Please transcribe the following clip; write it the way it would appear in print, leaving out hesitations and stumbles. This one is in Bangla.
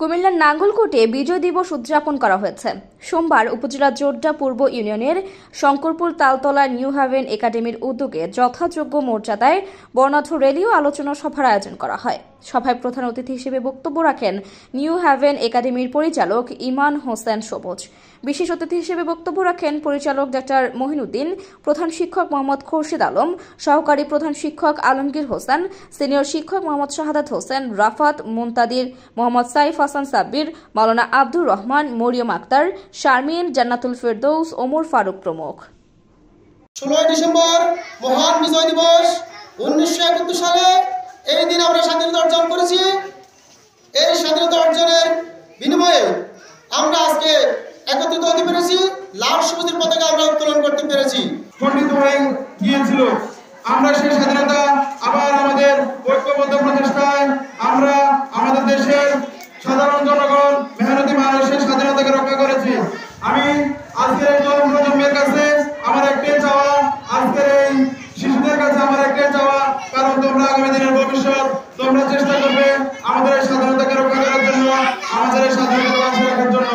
কুমিল্লার নাঙ্গলকোটে বিজয় দিবস উদযাপন করা হয়েছে। সোমবার উপজেলার জোড্ডা পূর্ব ইউনিয়নের শঙ্করপুর তালতলা নিউ হ্যাভেন একাডেমির উদ্যোগে যথাযোগ্য মর্যাদায় বর্ণাঢ্য র্যালি ও আলোচনা সভার আয়োজন করা হয়। সভায় প্রধান অতিথি হিসেবে বক্তব্য রাখেন নিউ হ্যাভেন একাডেমির পরিচালক ইমান হোসেন সবুজ। বিশেষ অতিথি হিসেবে বক্তব্য রাখেন পরিচালক ডাক্তার মহিনুদ্দিন, প্রধান শিক্ষক মোহাম্মদ খোরশেদ আলম, সহকারী প্রধান শিক্ষক আলমগীর হোসেন, সিনিয়র শিক্ষক মোহাম্মদ শাহাদাত হোসেন, রাফাত মুনতাদির, মোহাম্মদ সাইফ হাসান সাব্বির, মাওলানা আব্দুর রহমান, মরিয়ম আক্তার, শারমিন, জান্নাতুল ফেরদৌস, ওমর ফারুক প্রমুখ। 16 ডিসেম্বর মহান বিজয় দিবস 1971 সালে এই দিন আমরা স্বাধীনতা অর্জন করেছি। এই স্বাধীনতা অর্জনের বিনিময়ে আমরা আজকে একত্রিত হতে পেরেছি, লাল সবুজের পতাকা আমরা উত্তোলন করতে পেরেছি। খণ্ডিত হয়ে গিয়েছিল, আমরা সেই স্বাধীনতা আবার আমাদের ঐক্যবদ্ধ প্রচেষ্টায় আমরা আমাদের দেশের সাধারণ জনগণ মেহনতি মানুষের স্বাধীনতাকে রক্ষা করেছি। আমি আজকের এই তরুণ প্রজন্মের কাছে আমার একটাই চাওয়া, আজকের এই শিশুদের কাছে আমার একটাই চাওয়া, কারণ তোমরা আগামী দিনের ভবিষ্যৎ, তোমরা চেষ্টা করবে আমাদের এই স্বাধীনতাকে রক্ষা করার জন্য, আমাদের এই স্বাধীনতা বাঁচিয়ে রাখার জন্য।